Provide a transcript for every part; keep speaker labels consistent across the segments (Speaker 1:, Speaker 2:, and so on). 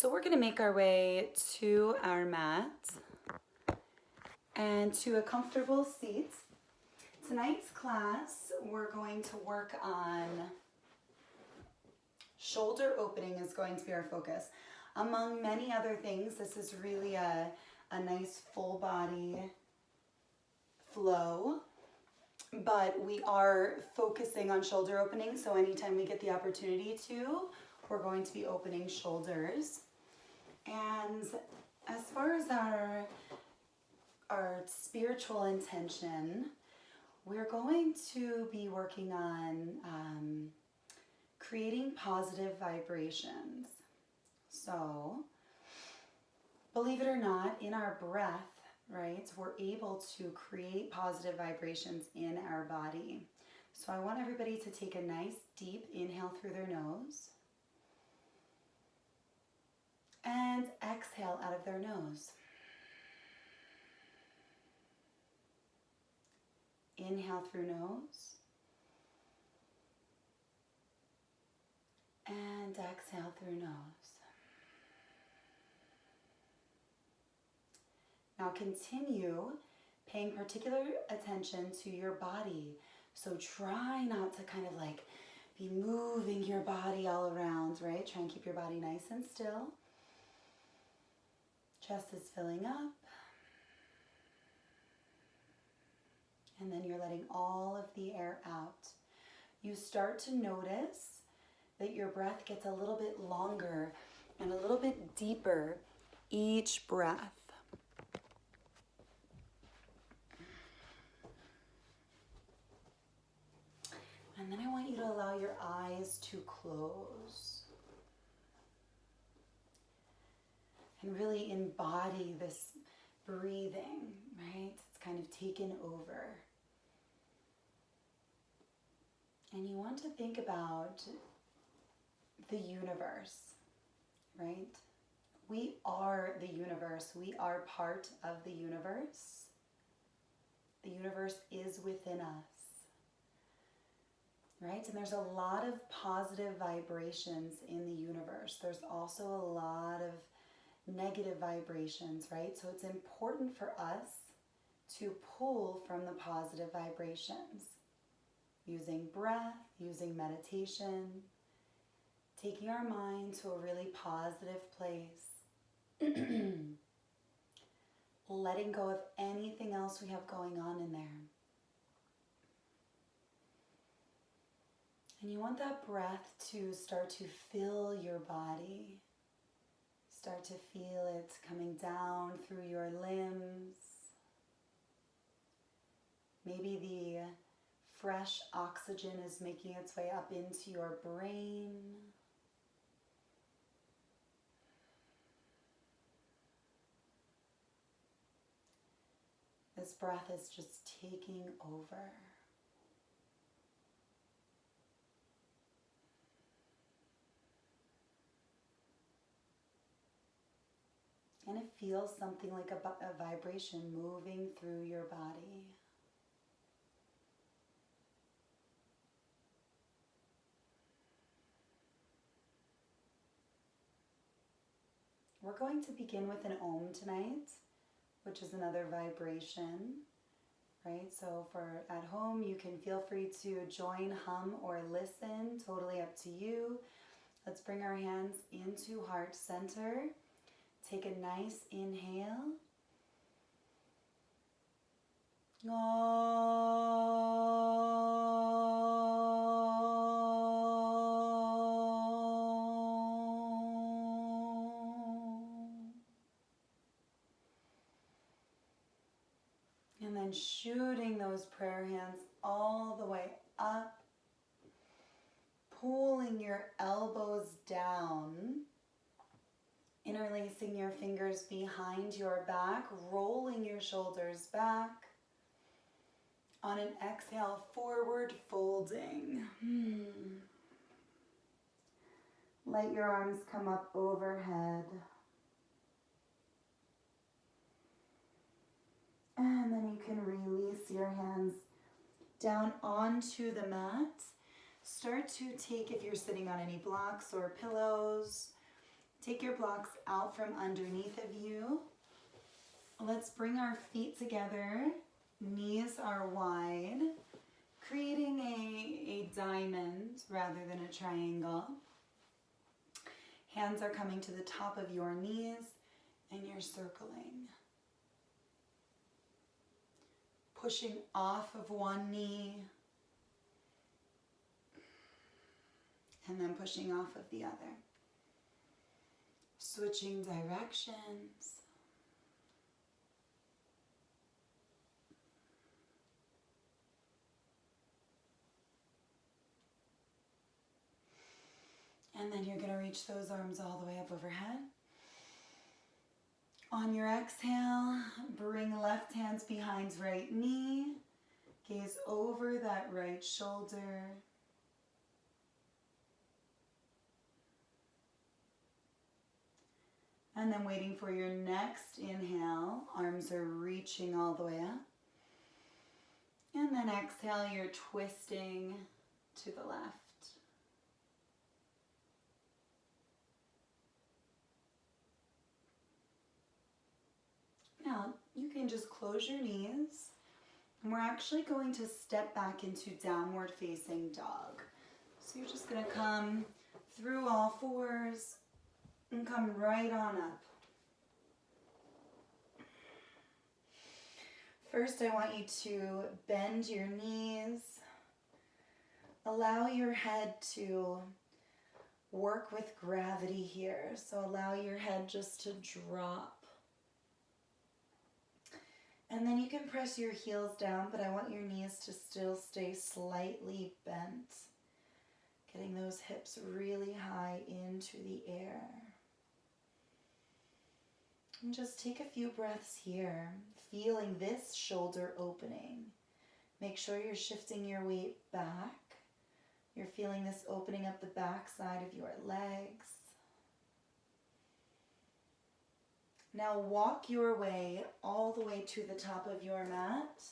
Speaker 1: So we're going to make our way to our mat and to a comfortable seat. Tonight's class, we're going to work on shoulder opening is going to be our focus. Among many other things, this is really a nice full body flow, but we are focusing on shoulder opening. So anytime we get the opportunity to, we're going to be opening shoulders. And as far as our spiritual intention, we're going to be working on creating positive vibrations. So, believe it or not, in our breath, right, we're able to create positive vibrations in our body. So I want everybody to take a nice deep inhale through their nose and exhale out of their nose. Inhale through nose and exhale through nose. Now continue paying particular attention to your body. So try not to kind of like be moving your body all around, right? Try and keep your body nice and still. Chest is filling up. And then you're letting all of the air out. You start to notice that your breath gets a little bit longer and a little bit deeper each breath. And then I want you to allow your eyes to close. And really embody this breathing, right? It's kind of taken over. And you want to think about the universe, right? We are the universe. We are part of the universe. The universe is within us, right? And there's a lot of positive vibrations in the universe. There's also a lot of negative vibrations, right? So it's important for us to pull from the positive vibrations. Using breath, using meditation, taking our mind to a really positive place, letting go of anything else we have going on in there. And you want that breath to start to fill your body. Start to feel it coming down through your limbs. Maybe the fresh oxygen is making its way up into your brain. This breath is just taking over. And it feels something like a vibration moving through your body. We're going to begin with an Om tonight, which is another vibration, right? So for at home, you can feel free to join, hum, or listen, totally up to you. Let's bring our hands into heart center. Take a nice inhale. And then shooting those prayer hands all the way up, pulling your elbows down, interlacing your fingers behind your back, rolling your shoulders back. On an exhale, forward folding. Let your arms come up overhead. And then you can release your hands down onto the mat. Start to take, if you're sitting on any blocks or pillows, Take your blocks out from underneath of you. Let's bring our feet together. Knees are wide, creating a diamond rather than a triangle. Hands are coming to the top of your knees and you're circling. Pushing off of one knee and then pushing off of the other. Switching directions. And then you're going to reach those arms all the way up overhead. On your exhale, bring left hands behind right knee. Gaze over that right shoulder. And then waiting for your next inhale, arms are reaching all the way up. And then exhale, you're twisting to the left. Now, you can just close your knees, and we're actually going to step back into downward facing dog. So you're just going to come through all fours and come right on up. First, I want you to bend your knees. Allow your head to work with gravity here. So allow your head just to drop. And then you can press your heels down, but I want your knees to still stay slightly bent. Getting those hips really high into the air. And just take a few breaths here, feeling this shoulder opening. Make sure you're shifting your weight back. You're feeling this opening up the back side of your legs. Now walk your way all the way to the top of your mat.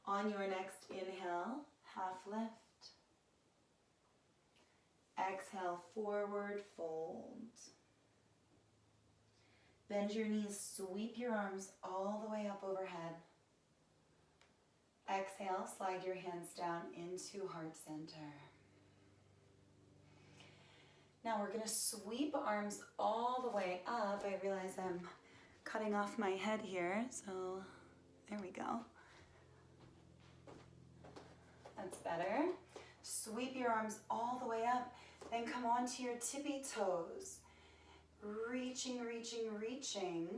Speaker 1: On your next inhale, half lift. Exhale, forward fold. Bend your knees, sweep your arms all the way up overhead. Exhale, slide your hands down into heart center. Now we're going to sweep arms all the way up. I realize I'm cutting off my head here, so there we go. That's better. Sweep your arms all the way up, then come onto your tippy toes. Reaching, reaching, reaching,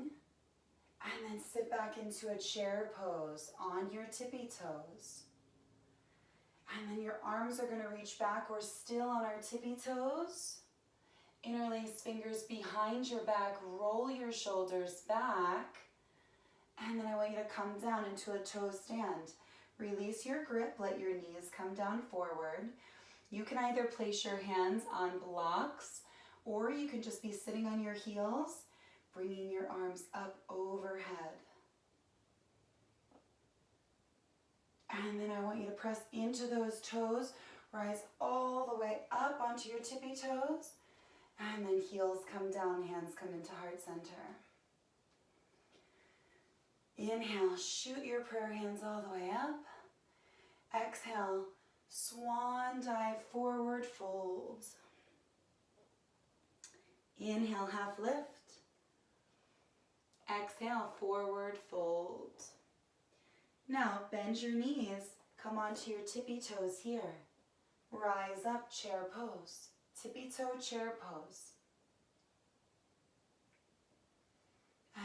Speaker 1: and then sit back into a chair pose on your tippy toes. And then your arms are going to reach back. We're still on our tippy toes. Interlace fingers behind your back, roll your shoulders back, and then I want you to come down into a toe stand. Release your grip, let your knees come down forward. You can either place your hands on blocks, or you can just be sitting on your heels, bringing your arms up overhead. And then I want you to press into those toes, rise all the way up onto your tippy toes, and then heels come down, hands come into heart center. Inhale, shoot your prayer hands all the way up. Exhale, swan dive, forward fold. Inhale, half lift. Exhale, forward fold. Now bend your knees, come onto your tippy toes here. Rise up, chair pose. Tippy toe chair pose.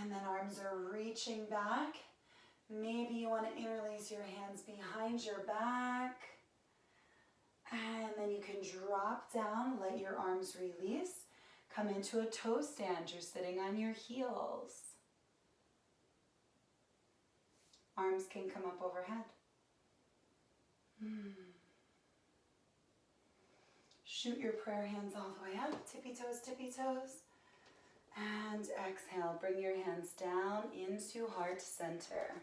Speaker 1: And then arms are reaching back. Maybe you want to interlace your hands behind your back. And then you can drop down, let your arms release. Come into a toe stand. You're sitting on your heels. Arms can come up overhead. Shoot your prayer hands all the way up. Tippy toes, tippy toes. And exhale, bring your hands down into heart center.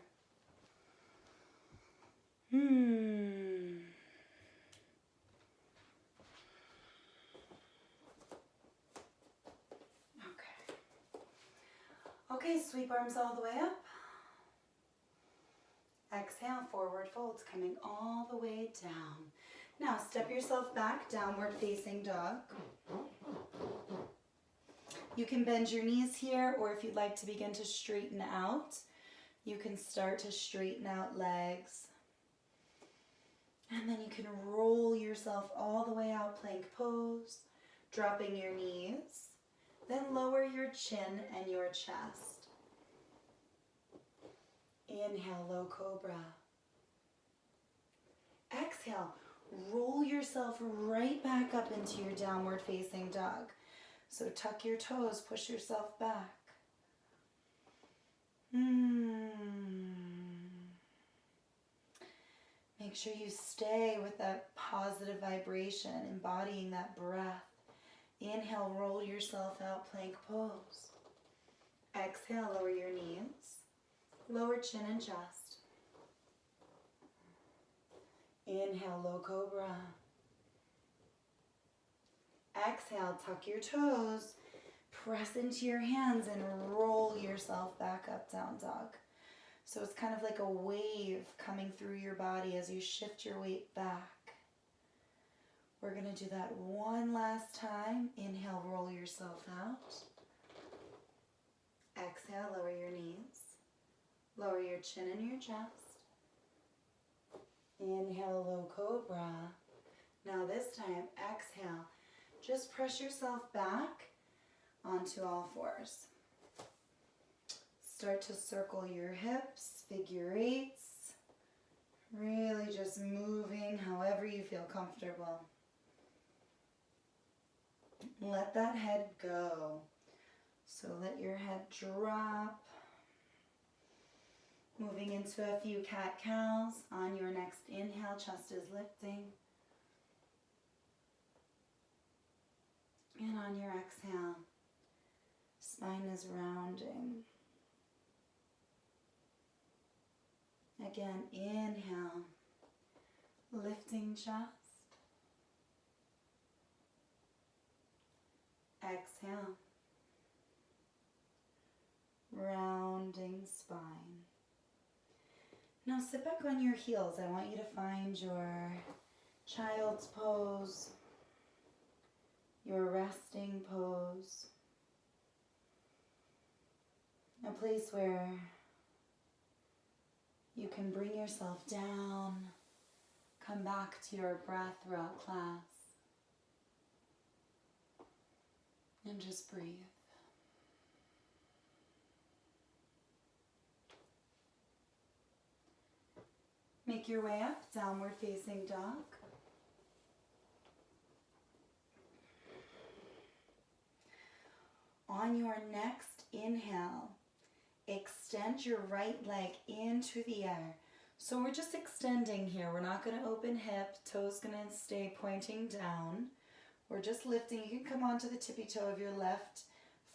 Speaker 1: Okay, sweep arms all the way up. Exhale, forward folds coming all the way down. Now step yourself back, downward facing dog. You can bend your knees here, or if you'd like to begin to straighten out, you can start to straighten out legs. And then you can roll yourself all the way out, plank pose, dropping your knees. Then lower your chin and your chest. Inhale, low cobra. Exhale, roll yourself right back up into your downward facing dog. So tuck your toes, push yourself back. Make sure you stay with that positive vibration, embodying that breath. Inhale, roll yourself out, plank pose. Exhale, lower your knees. Lower chin and chest. Inhale, low cobra. Exhale, tuck your toes. Press into your hands and roll yourself back up, down dog. So it's kind of like a wave coming through your body as you shift your weight back. We're going to do that one last time. Inhale, roll yourself out. Exhale, lower your knees. Lower your chin and your chest. Inhale, low cobra. Now this time, exhale. Just press yourself back onto all fours. Start to circle your hips, figure eights. Really just moving however you feel comfortable. Let that head go. So let your head drop. Moving into a few cat-cows. On your next inhale, chest is lifting. And on your exhale, spine is rounding. Again, inhale, lifting chest. Exhale, rounding spine. Now sit back on your heels. I want you to find your child's pose, your resting pose, a place where you can bring yourself down, come back to your breath throughout class, and just breathe. Make your way up, downward facing dog. On your next inhale, extend your right leg into the air. So we're just extending here. We're not going to open hip. Toes going to stay pointing down. We're just lifting. You can come onto the tippy toe of your left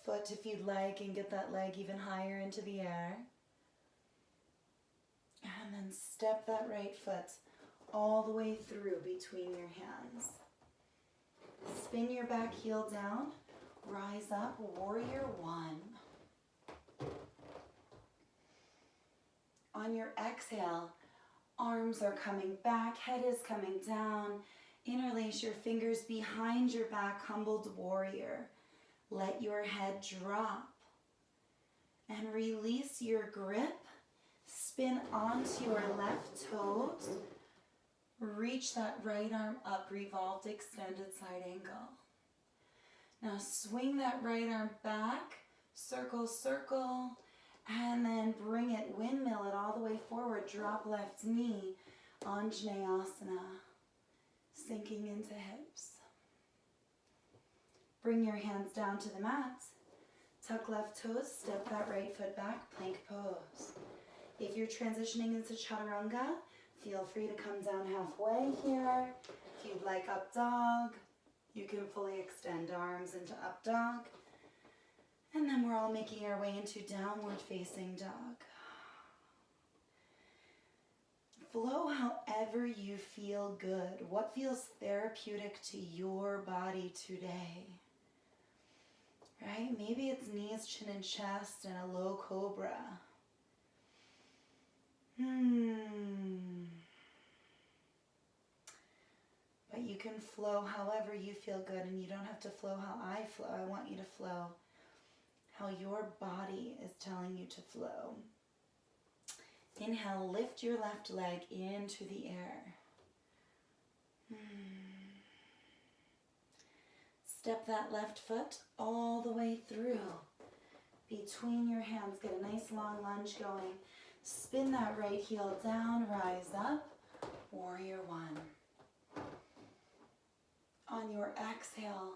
Speaker 1: foot if you'd like and get that leg even higher into the air. And then step that right foot all the way through between your hands. Spin your back heel down. Rise up, warrior one. On your exhale, arms are coming back, head is coming down. Interlace your fingers behind your back, humbled warrior. Let your head drop. And release your grip. Spin onto your left toes. Reach that right arm up, revolved, extended side angle. Now swing that right arm back, circle, circle, and then bring it, windmill it all the way forward. Drop left knee, Anjaneyasana, sinking into hips. Bring your hands down to the mat. Tuck left toes, step that right foot back, plank pose. If you're transitioning into chaturanga, feel free to come down halfway here. If you'd like up dog, you can fully extend arms into up dog. And then we're all making our way into downward facing dog. Flow however you feel good. What feels therapeutic to your body today? right? Maybe it's knees, chin, and chest, and a low cobra. But you can flow however you feel good, and you don't have to flow how I flow. I want you to flow how your body is telling you to flow. Inhale, lift your left leg into the air. Step that left foot all the way through. Between your hands, get a nice long lunge going. Spin that right heel down, rise up, warrior one. On your exhale,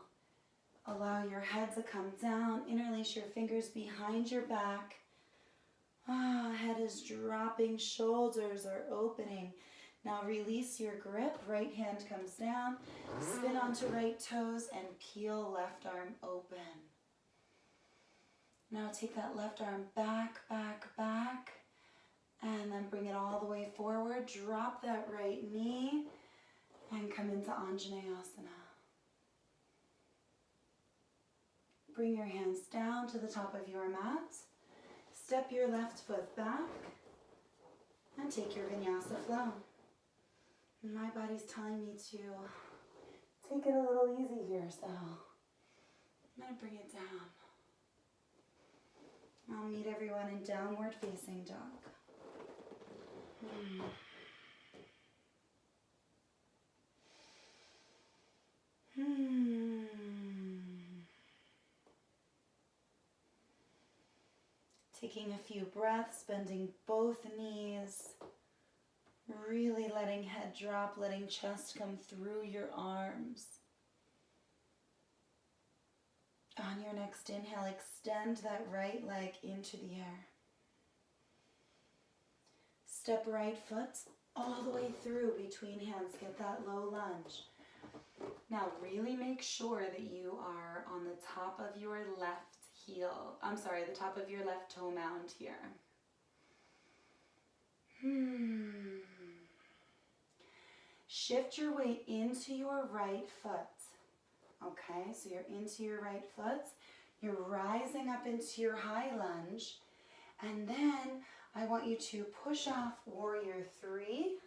Speaker 1: allow your head to come down, interlace your fingers behind your back. Head is dropping, shoulders are opening. Now release your grip, right hand comes down, spin onto right toes and peel left arm open. Now take that left arm back, back, back, and then bring it all the way forward. Drop that right knee and come into Anjaneyasana. Bring your hands down to the top of your mat. Step your left foot back and take your vinyasa flow. My body's telling me to take it a little easy here, so I'm going to bring it down. I'll meet everyone in downward facing dog. Taking a few breaths, bending both knees, really letting head drop, letting chest come through your arms. On your next inhale, extend that right leg into the air. Step right foot all the way through between hands. Get that low lunge. Now really make sure that you are on the top of your left heel. The top of your left toe mound here. Shift your weight into your right foot. Okay, so you're into your right foot. You're rising up into your high lunge. And then I want you to push off warrior three.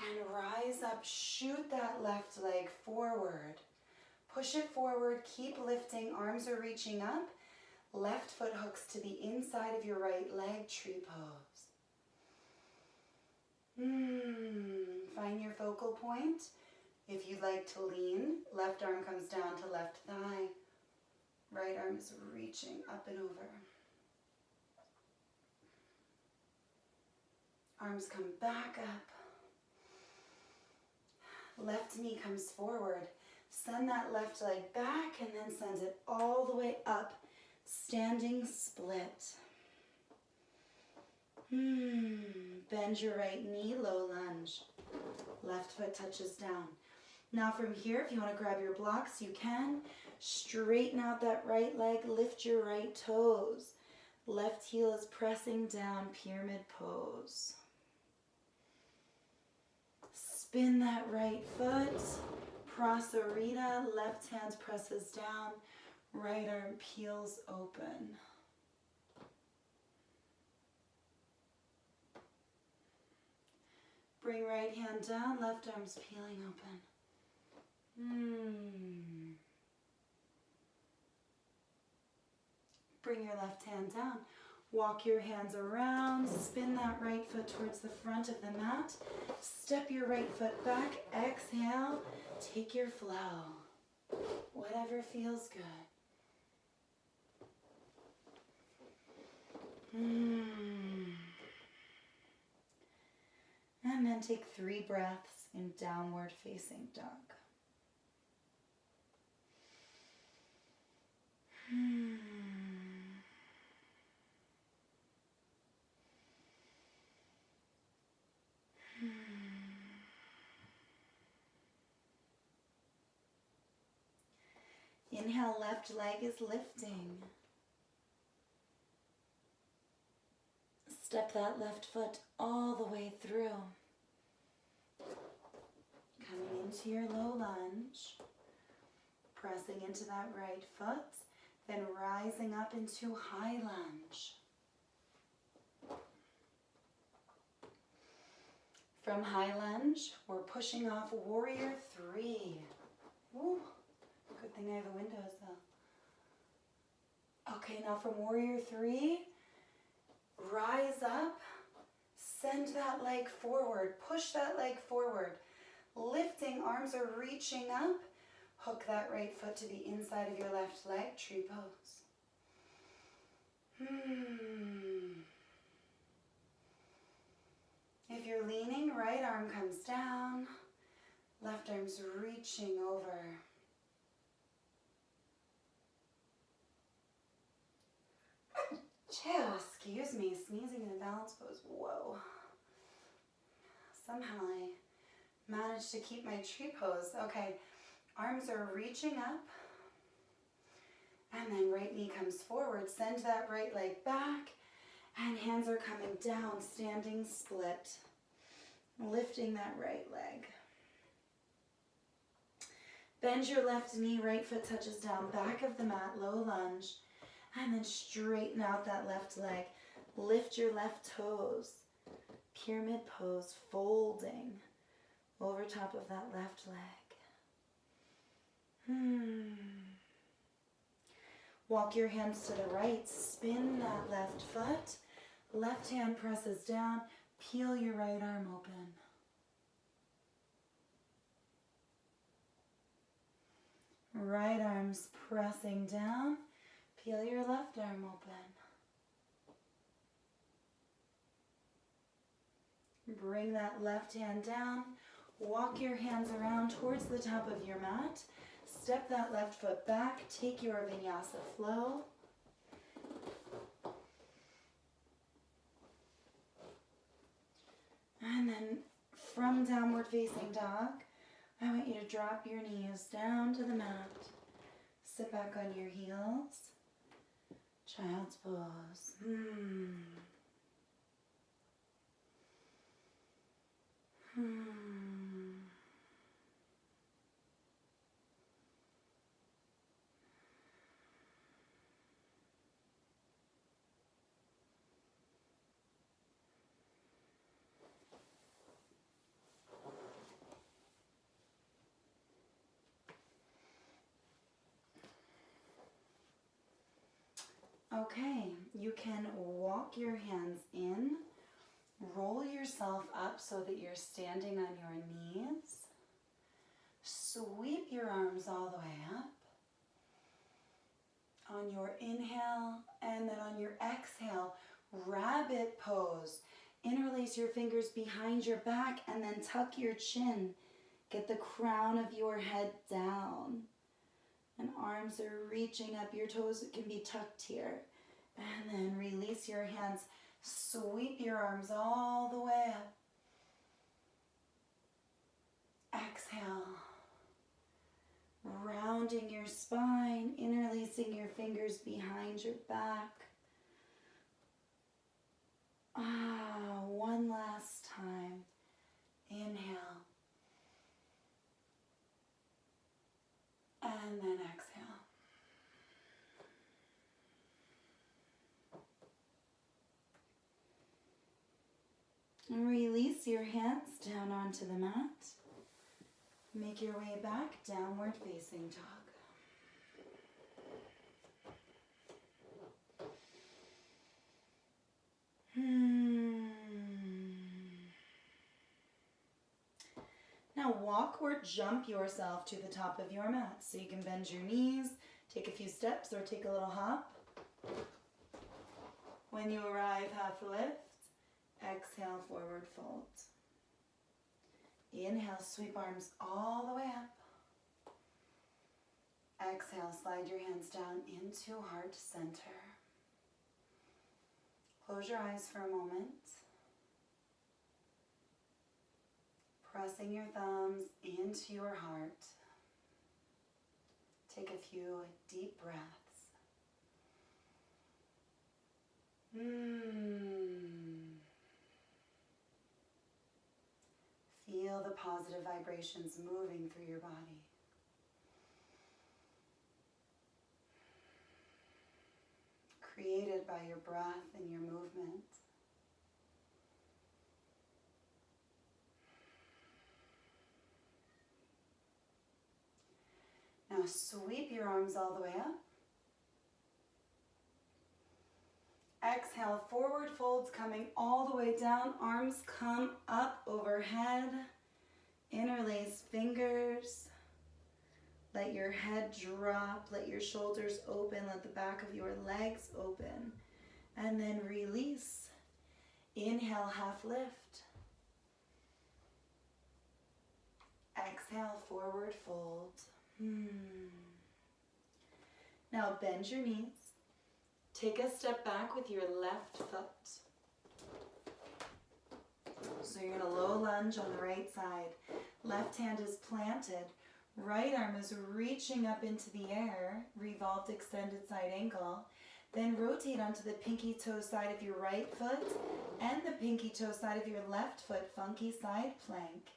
Speaker 1: And rise up, shoot that left leg forward. Push it forward, keep lifting, arms are reaching up. Left foot hooks to the inside of your right leg, tree pose. Find your focal point. If you'd like to lean, left arm comes down to left thigh. Right arm is reaching up and over. Arms come back up. Left knee comes forward. Send that left leg back and then send it all the way up. Standing split. Bend your right knee, low lunge. Left foot touches down. Now from here, if you want to grab your blocks, you can. Straighten out that right leg, lift your right toes. Left heel is pressing down, pyramid pose. Spin that right foot, prasarita, left hand presses down, right arm peels open. Bring right hand down, left arm's peeling open. Bring your left hand down. Walk your hands around, spin that right foot towards the front of the mat. Step your right foot back, exhale, take your flow. Whatever feels good. And then take 3 breaths in downward facing dog. Inhale, left leg is lifting. Step that left foot all the way through. Coming into your low lunge. Pressing into that right foot, then rising up into high lunge. From high lunge, we're pushing off warrior 3. Woo. Good thing I have the windows though. Okay, now from warrior 3, rise up, send that leg forward, push that leg forward. Lifting, arms are reaching up. Hook that right foot to the inside of your left leg, tree pose. If you're leaning, right arm comes down, left arm's reaching over. Excuse me, sneezing in a balance pose. Whoa. Somehow I managed to keep my tree pose. Okay, arms are reaching up. And then right knee comes forward. Send that right leg back. And hands are coming down, standing split. Lifting that right leg. Bend your left knee, right foot touches down, back of the mat, low lunge. And then straighten out that left leg. Lift your left toes. Pyramid pose, folding over top of that left leg. Walk your hands to the right. Spin that left foot. Left hand presses down. Peel your right arm open. Right arm's pressing down. Peel your left arm open. Bring that left hand down. Walk your hands around towards the top of your mat. Step that left foot back. Take your vinyasa flow. And then from downward facing dog, I want you to drop your knees down to the mat. Sit back on your heels. Child's pose. Okay, you can walk your hands in, roll yourself up so that you're standing on your knees. Sweep your arms all the way up. On your inhale and then on your exhale, rabbit pose. Interlace your fingers behind your back and then tuck your chin. Get the crown of your head down. And arms are reaching up. Your toes can be tucked here. And then release your hands. Sweep your arms all the way up. Exhale. Rounding your spine, interlacing your fingers behind your back. One last time. Inhale. And then exhale. And release your hands down onto the mat. Make your way back, downward facing dog. Now walk or jump yourself to the top of your mat. So you can bend your knees, take a few steps, or take a little hop. When you arrive, half lift. Exhale, forward fold. Inhale, sweep arms all the way up. Exhale, slide your hands down into heart center. Close your eyes for a moment. Pressing your thumbs into your heart. Take a few deep breaths. Feel the positive vibrations moving through your body. created by your breath and your movement. Now sweep your arms all the way up. Exhale, forward folds coming all the way down. Arms come up overhead. Interlace fingers. Let your head drop. Let your shoulders open. Let the back of your legs open. And then release. Inhale, half lift. Exhale, forward fold. Now bend your knees. Take a step back with your left foot. So you're in a low lunge on the right side. Left hand is planted. Right arm is reaching up into the air. Revolved extended side ankle. Then rotate onto the pinky toe side of your right foot and the pinky toe side of your left foot. Funky side plank.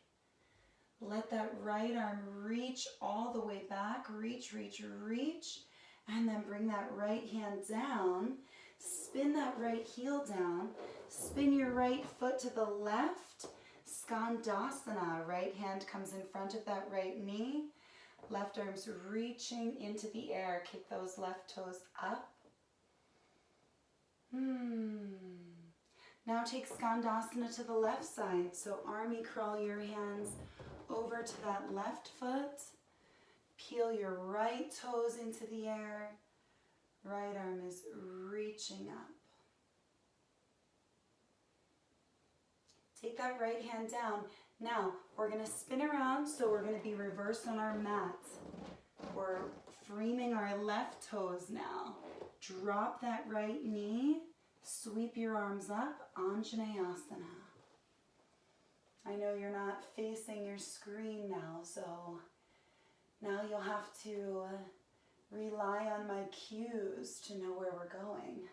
Speaker 1: Let that right arm reach all the way back. Reach, reach, reach. And then bring that right hand down. Spin that right heel down. Spin your right foot to the left. Skandasana. Right hand comes in front of that right knee. Left arm's reaching into the air. Kick those left toes up. Now take Skandasana to the left side. So army crawl your hands over to that left foot. Peel your right toes into the air. Right arm is reaching up. Take that right hand down. Now we're going to spin around, so we're going to be reversed on our mat. We're framing our left toes now. Drop that right knee. Sweep your arms up. Anjaneyasana. I know you're not facing your screen now, so now you'll have to rely on my cues to know where we're going.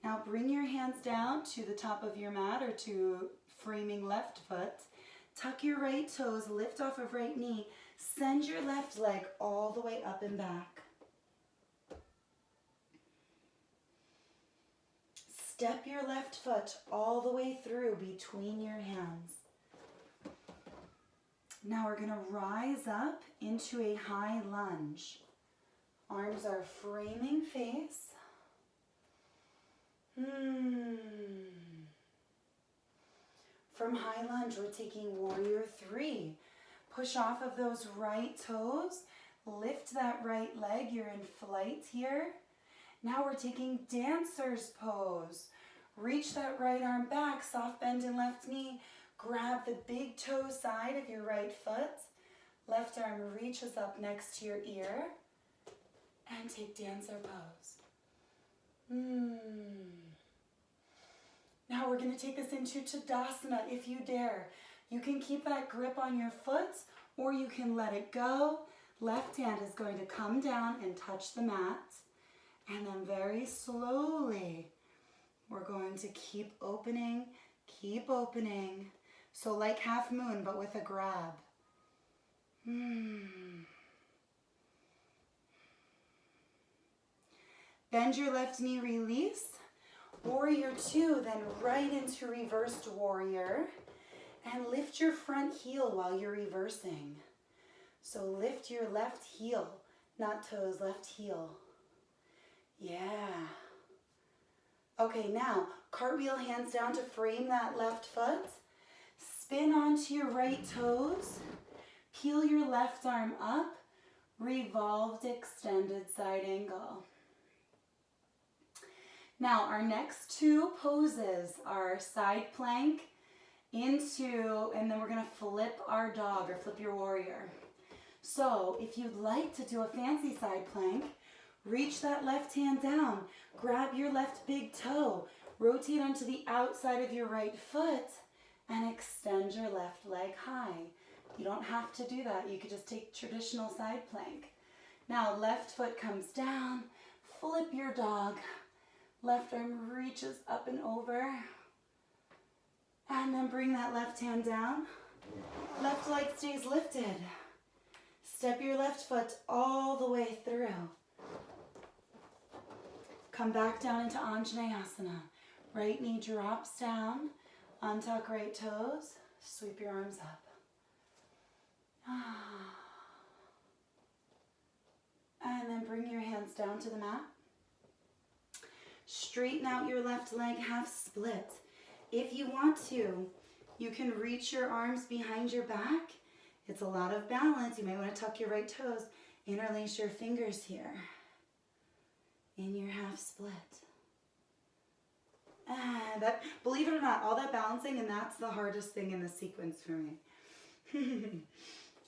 Speaker 1: Now bring your hands down to the top of your mat or to framing left foot. Tuck your right toes, lift off of right knee. Send your left leg all the way up and back. Step your left foot all the way through between your hands. Now we're going to rise up into a high lunge. Arms are framing face. From high lunge, we're taking warrior 3. Push off of those right toes. Lift that right leg. You're in flight here. Now we're taking dancer's pose. Reach that right arm back. Soft bend in left knee. Grab the big toe side of your right foot. Left arm reaches up next to your ear. And take dancer pose. Now we're going to take this into Tadasana if you dare. You can keep that grip on your foot or you can let it go. Left hand is going to come down and touch the mat. And then very slowly, we're going to keep opening, keep opening. So like half moon, but with a grab. Bend your left knee, release. Warrior 2, then right into reversed warrior. And lift your front heel while you're reversing. So lift your left heel, not toes, left heel. Yeah. Okay, now cartwheel hands down to frame that left foot. Spin onto your right toes. Peel your left arm up. Revolved extended side angle. Now our next 2 poses are side plank into, and then we're going to flip our dog or flip your warrior. So if you'd like to do a fancy side plank, reach that left hand down, grab your left big toe, rotate onto the outside of your right foot, and extend your left leg high. You don't have to do that. You could just take traditional side plank. Now left foot comes down, flip your dog. Left arm reaches up and over. And then bring that left hand down. Left leg stays lifted. Step your left foot all the way through. Come back down into Anjaneyasana. Right knee drops down. Untuck right toes. Sweep your arms up. And then bring your hands down to the mat. Straighten out your left leg, half split. If you want to, you can reach your arms behind your back. It's a lot of balance. You might want to tuck your right toes. Interlace your fingers here in your half split. That, believe it or not, all that balancing, and that's the hardest thing in the sequence for me.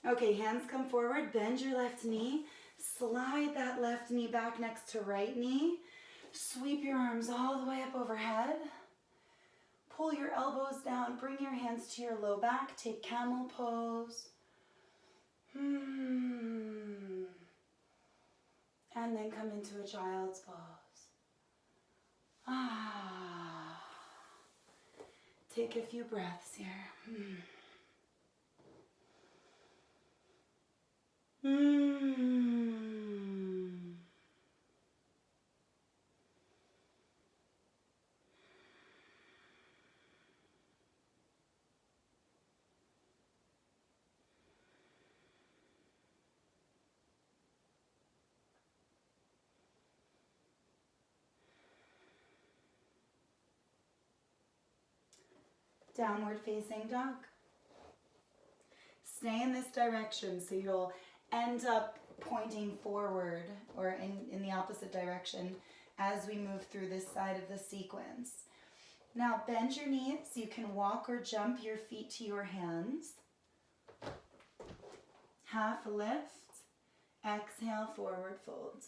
Speaker 1: Okay, hands come forward, bend your left knee, slide that left knee back next to right knee, sweep your arms all the way up overhead, pull your elbows down, bring your hands to your low back, take camel pose. And then come into a child's pose. Take a few breaths here. Downward facing dog. Stay in this direction so you'll end up pointing forward or in the opposite direction as we move through this side of the sequence. Now bend your knees. You can walk or jump your feet to your hands. Half lift. Exhale, forward fold.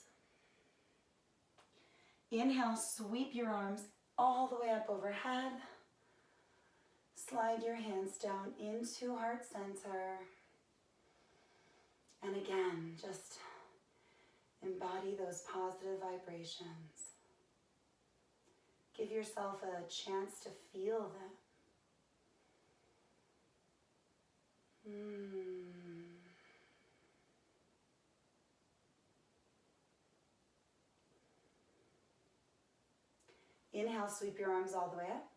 Speaker 1: Inhale, sweep your arms all the way up overhead. Slide your hands down into heart center. And again, just embody those positive vibrations. Give yourself a chance to feel them. Inhale, sweep your arms all the way up.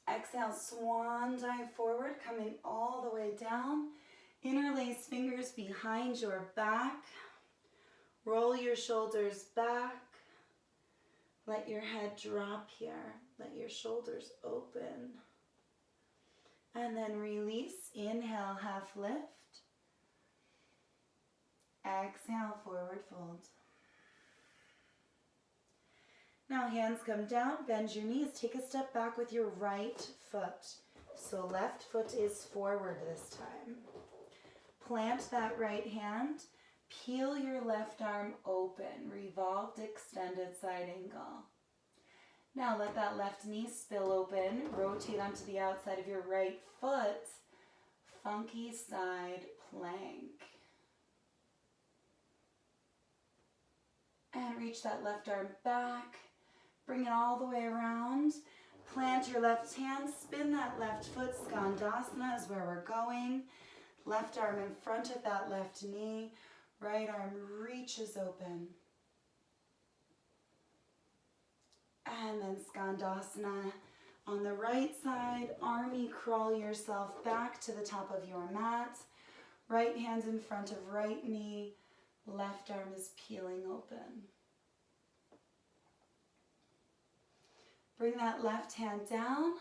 Speaker 1: Exhale, swan dive forward, coming all the way down. Interlace fingers behind your back. Roll your shoulders back. Let your head drop here. Let your shoulders open. And then release. Inhale, half lift. Exhale, forward fold. Now hands come down, bend your knees, take a step back with your right foot. So left foot is forward this time. Plant that right hand, peel your left arm open, revolved extended side angle. Now let that left knee spill open, rotate onto the outside of your right foot, funky side plank. And reach that left arm back. Bring it all the way around. Plant your left hand, spin that left foot. Skandasana is where we're going. Left arm in front of that left knee. Right arm reaches open. And then Skandasana on the right side. Army crawl yourself back to the top of your mat. Right hand in front of right knee. Left arm is peeling open. Bring that left hand down.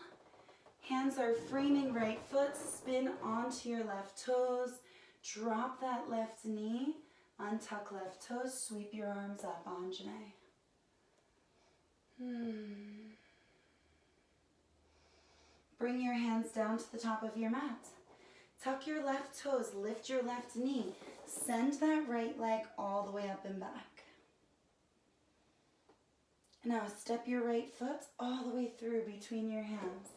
Speaker 1: Hands are framing right foot. Spin onto your left toes. Drop that left knee. Untuck left toes. Sweep your arms up, Anjane. Bring your hands down to the top of your mat. Tuck your left toes. Lift your left knee. Send that right leg all the way up and back. Now step your right foot all the way through between your hands.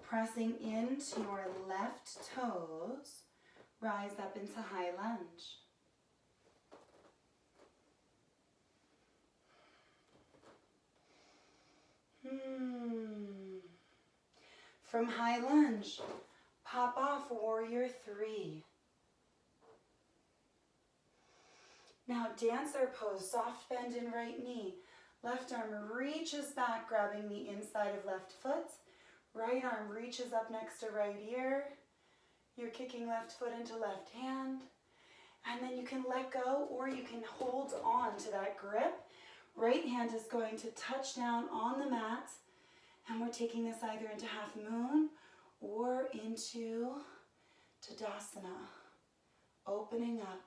Speaker 1: Pressing into your left toes, rise up into high lunge. From high lunge, pop off warrior 3. Now dancer pose, soft bend in right knee. Left arm reaches back, grabbing the inside of left foot. Right arm reaches up next to right ear. You're kicking left foot into left hand. And then you can let go or you can hold on to that grip. Right hand is going to touch down on the mat. And we're taking this either into half moon or into Tadasana. Opening up.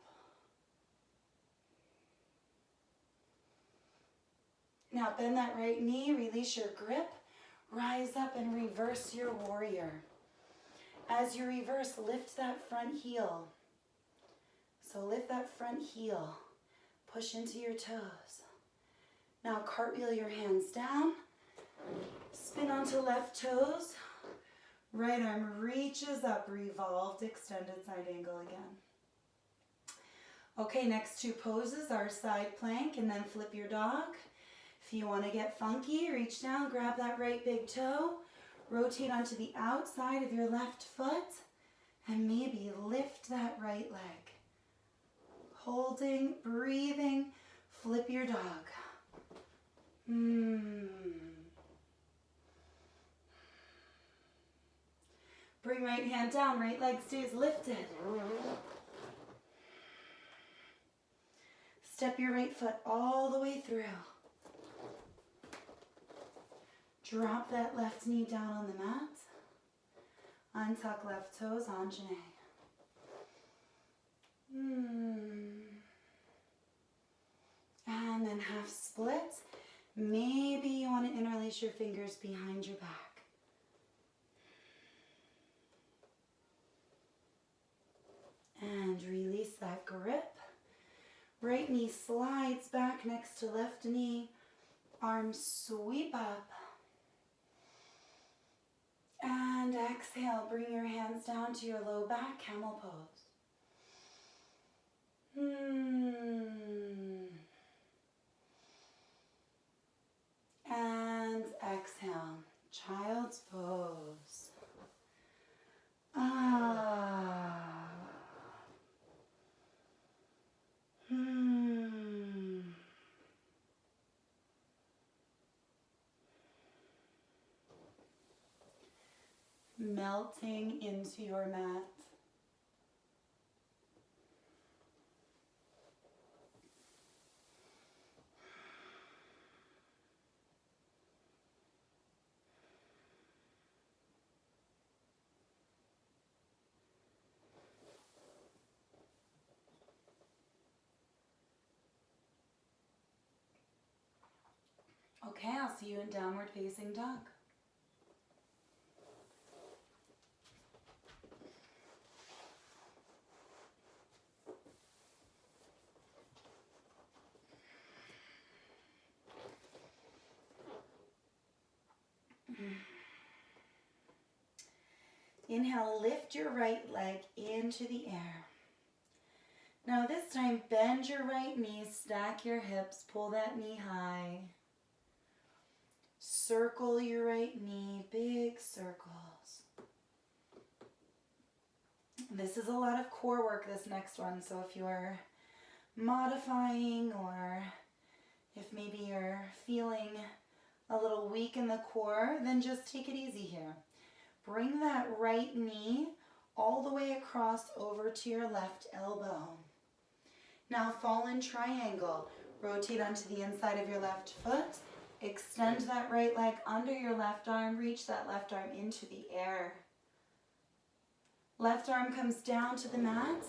Speaker 1: Now bend that right knee, release your grip. Rise up and reverse your warrior. As you reverse, lift that front heel. So lift that front heel. Push into your toes. Now cartwheel your hands down. Spin onto left toes. Right arm reaches up, revolved, extended side angle again. Okay, next two poses are side plank and then flip your dog. If you want to get funky, reach down, grab that right big toe, rotate onto the outside of your left foot, and maybe lift that right leg. Holding, breathing, flip your dog. Bring right hand down, right leg stays lifted. Step your right foot all the way through. Drop that left knee down on the mat. Untuck left toes, Anjane. And then half split. Maybe you want to interlace your fingers behind your back. And release that grip. Right knee slides back next to left knee. Arms sweep up. And exhale, bring your hands down to your low back, camel pose. And exhale, child's pose. Melting into your mat. Okay, I'll see you in downward facing dog. Inhale, lift your right leg into the air. Now this time, bend your right knee, stack your hips, pull that knee high. Circle your right knee, big circles. This is a lot of core work, this next one, so if you're modifying or if maybe you're feeling a little weak in the core, then just take it easy here. Bring that right knee all the way across over to your left elbow. Now fall in triangle. Rotate onto the inside of your left foot. Extend that right leg under your left arm. Reach that left arm into the air. Left arm comes down to the mat.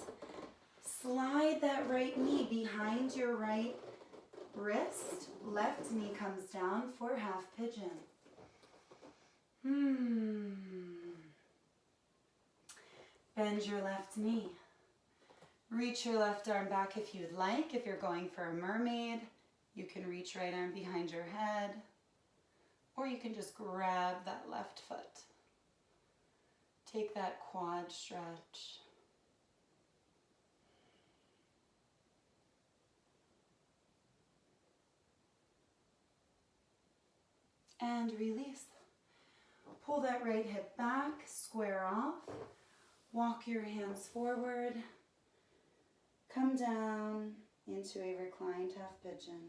Speaker 1: Slide that right knee behind your right wrist. Left knee comes down for half pigeon. Bend your left knee. Reach your left arm back if you'd like. If you're going for a mermaid, you can reach right arm behind your head, or you can just grab that left foot. Take that quad stretch. And release. Pull that right hip back, square off. Walk your hands forward. Come down. into a reclined half pigeon.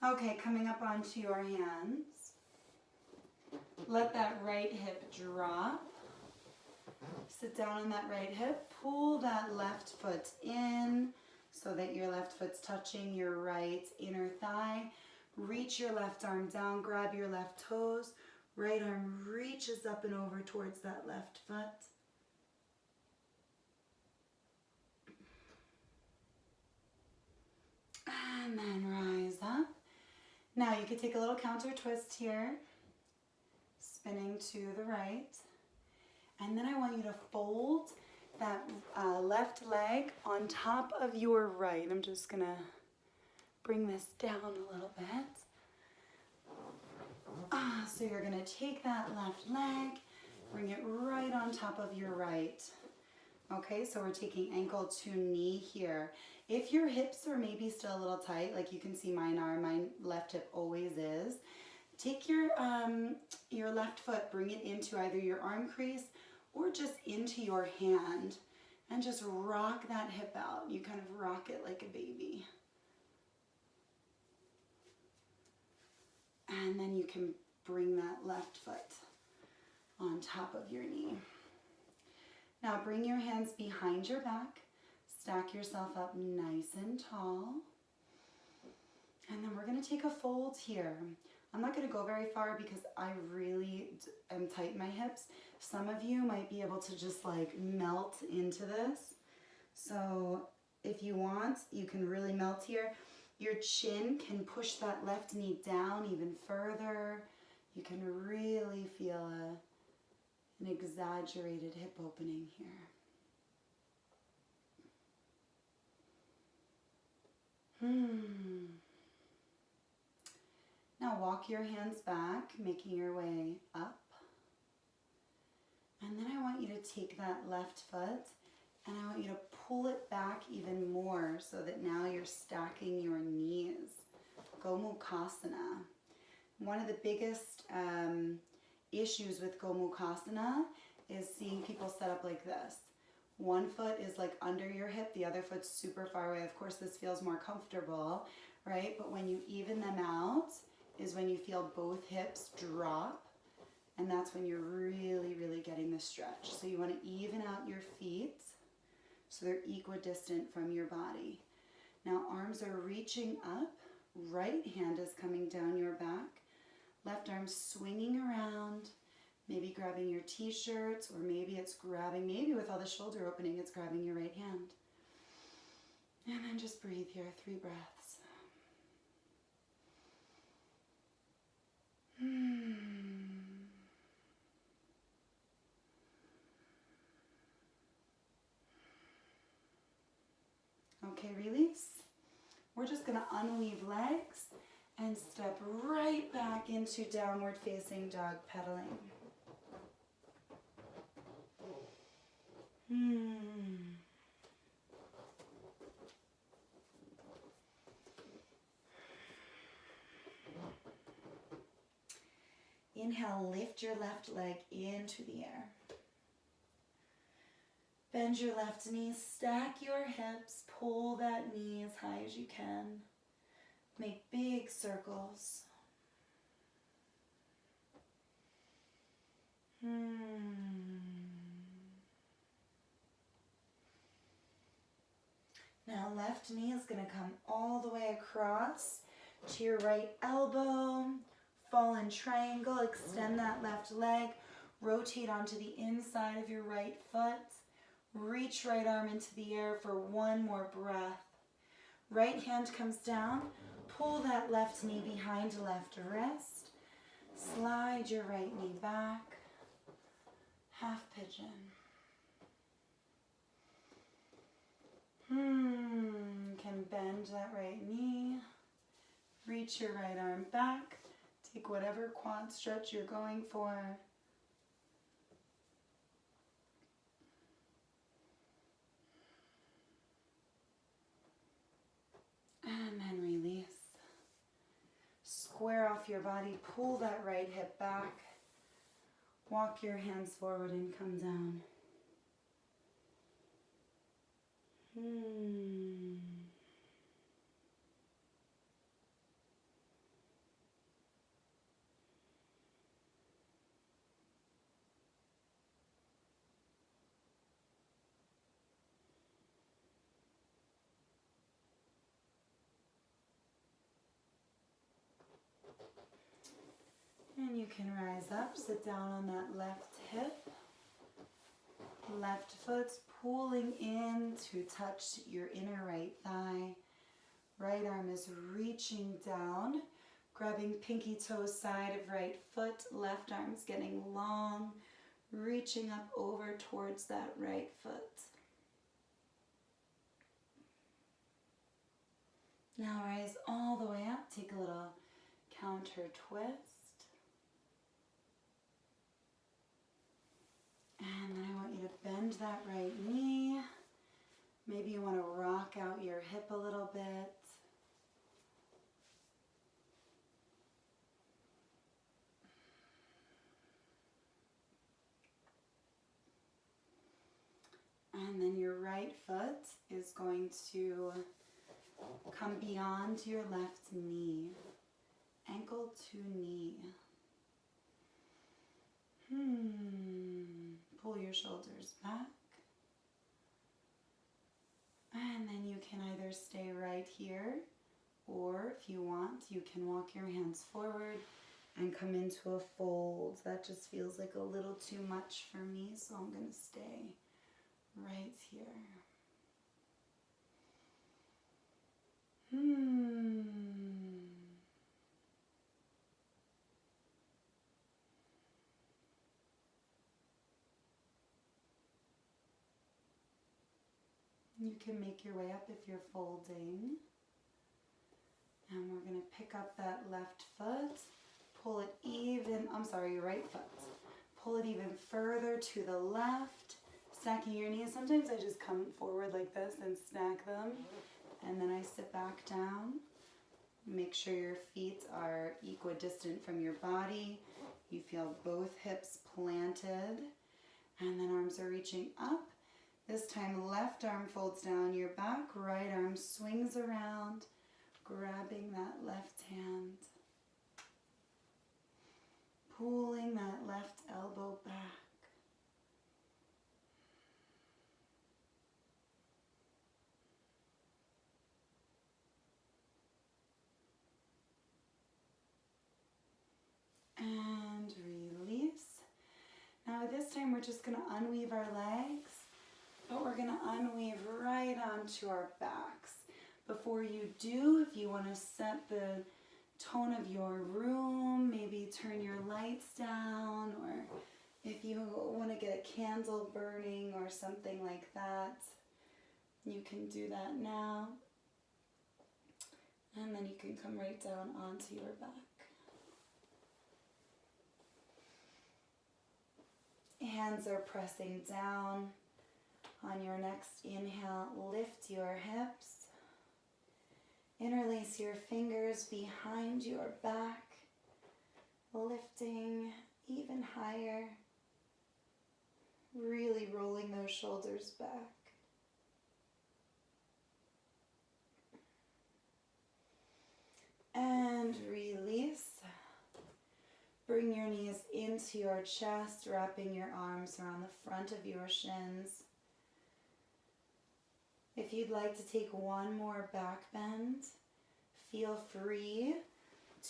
Speaker 1: Okay, coming up onto your hands. Let that right hip drop. Sit down on that right hip. Pull that left foot in so that your left foot's touching your right inner thigh. Reach your left arm down. Grab your left toes. Right arm reaches up and over towards that left foot. And then rise up. Now you could take a little counter twist here, spinning to the right. And then I want you to fold that left leg on top of your right. I'm just gonna bring this down a little bit. So you're gonna take that left leg, bring it right on top of your right. Okay, so we're taking ankle to knee here. If your hips are maybe still a little tight, like you can see mine are, my left hip always is, take your left foot, bring it into either your arm crease or just into your hand and just rock that hip out. You kind of rock it like a baby. And then you can bring that left foot on top of your knee. Now bring your hands behind your back. Stack yourself up nice and tall. And then we're going to take a fold here. I'm not going to go very far because I really am tight in my hips. Some of you might be able to just like melt into this. So if you want, you can really melt here. Your chin can push that left knee down even further. You can really feel an exaggerated hip opening here. Now walk your hands back, making your way up. And then I want you to take that left foot and I want you to pull it back even more so that now you're stacking your knees. Gomukhasana. One of the biggest issues with Gomukhasana is seeing people set up like this. One foot is like under your hip, the other foot's super far away. Of course, this feels more comfortable, right? But when you even them out is when you feel both hips drop, and that's when you're really, really getting the stretch. So you want to even out your feet so they're equidistant from your body. Now arms are reaching up, right hand is coming down your back, left arm swinging around, maybe grabbing your t-shirt, or maybe it's grabbing, maybe with all the shoulder opening, it's grabbing your right hand. And then just breathe here, 3 breaths. Okay, release. We're just going to unweave legs and step right back into downward facing dog pedaling. Inhale, lift your left leg into the air. Bend your left knee, stack your hips, pull that knee as high as you can. Make big circles. Now left knee is going to come all the way across to your right elbow. Fall in triangle, extend that left leg, rotate onto the inside of your right foot. Reach right arm into the air for one more breath. Right hand comes down, pull that left knee behind left wrist. Slide your right knee back. Half pigeon. Can bend that right knee. Reach your right arm back. Take whatever quad stretch you're going for. And then release. Square off your body. Pull that right hip back. Walk your hands forward and come down. And you can rise up, sit down on that left hip. Left foot's pulling in to touch your inner right thigh. Right arm is reaching down, grabbing pinky toe side of right foot. Left arm's getting long, reaching up over towards that right foot. Now rise all the way up, take a little counter twist. And then I want you to bend that right knee. Maybe you want to rock out your hip a little bit. And then your right foot is going to come beyond your left knee, ankle to knee. Pull your shoulders back. And then you can either stay right here, or if you want, you can walk your hands forward and come into a fold. That just feels like a little too much for me, so I'm going to stay right here. You can make your way up if you're folding. And we're going to pick up that left foot, pull it your right foot. Pull it even further to the left, stacking your knees. Sometimes I just come forward like this and stack them, and then I sit back down. Make sure your feet are equidistant from your body. You feel both hips planted, and then arms are reaching up. This time left arm folds down your back, right arm swings around, grabbing that left hand, pulling that left elbow back. And release. Now this time we're just going to unweave our legs, but we're going to unweave right onto our backs. Before you do, if you want to set the tone of your room, maybe turn your lights down, or if you want to get a candle burning or something like that, you can do that now. And then you can come right down onto your back. Hands are pressing down. On your next inhale, lift your hips. Interlace your fingers behind your back, lifting even higher. Really rolling those shoulders back. And release. Bring your knees into your chest, wrapping your arms around the front of your shins. If you'd like to take one more back bend, feel free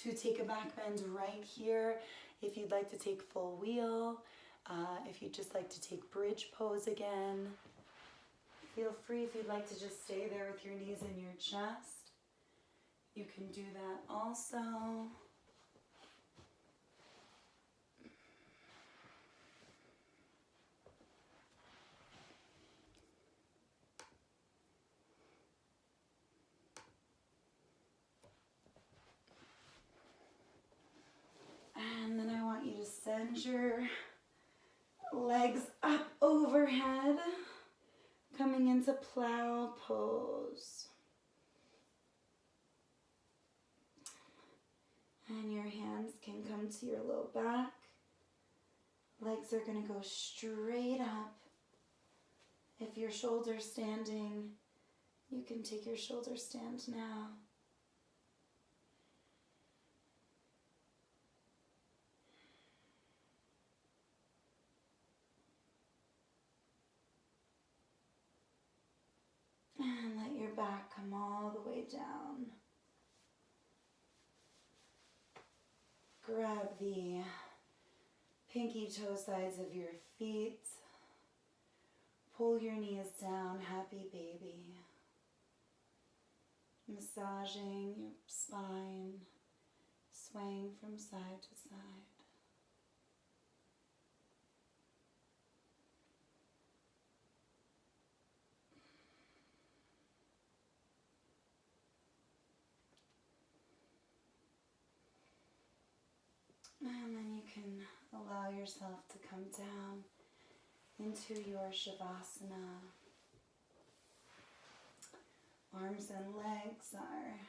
Speaker 1: to take a back bend right here. If you'd like to take full wheel, if you'd just like to take bridge pose again, feel free. If you'd like to just stay there with your knees in your chest, you can do that also. Send your legs up overhead, coming into plow pose. And your hands can come to your low back. Legs are going to go straight up. If your shoulder's standing, you can take your shoulder stand now. And let your back come all the way down. Grab the pinky toe sides of your feet. Pull your knees down, happy baby. Massaging your spine, swaying from side to side. And then you can allow yourself to come down into your Shavasana. Arms and legs are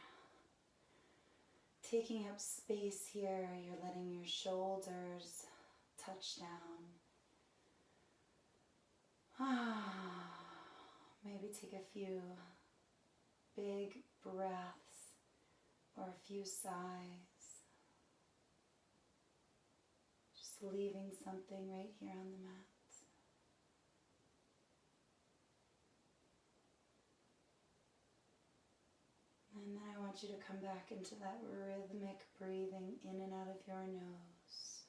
Speaker 1: taking up space here. You're letting your shoulders touch down. Maybe take a few big breaths or a few sighs. Just leaving something right here on the mat. And then I want you to come back into that rhythmic breathing in and out of your nose.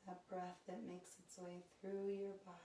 Speaker 1: That breath that makes its way through your body.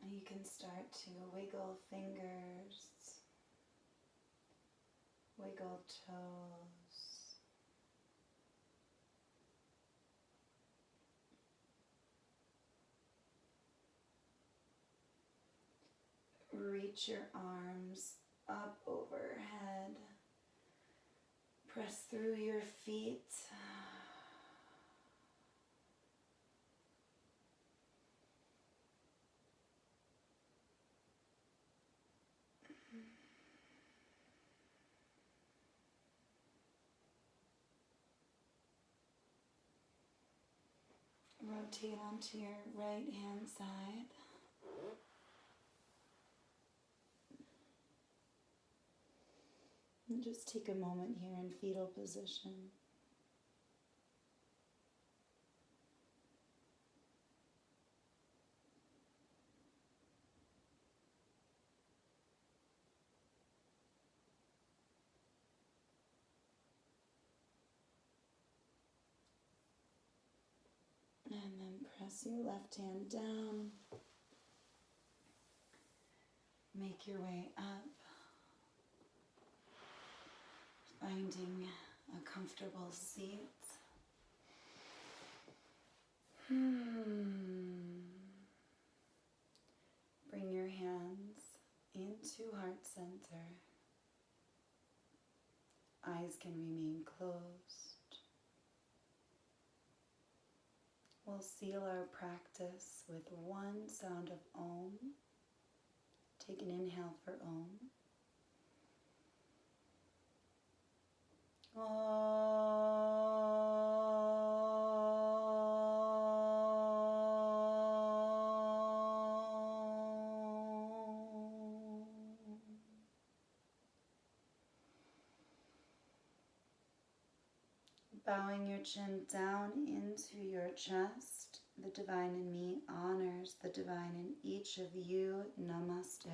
Speaker 1: You can start to wiggle fingers, wiggle toes, reach your arms up overhead. Press through your feet. Rotate onto your right hand side. And just take a moment here in fetal position. And then press your left hand down. Make your way up. Finding a comfortable seat. Bring your hands into heart center. Eyes can remain closed. We'll seal our practice with one sound of Om. Take an inhale for Om. Bowing your chin down into your chest, the divine in me honors the divine in each of you. Namaste.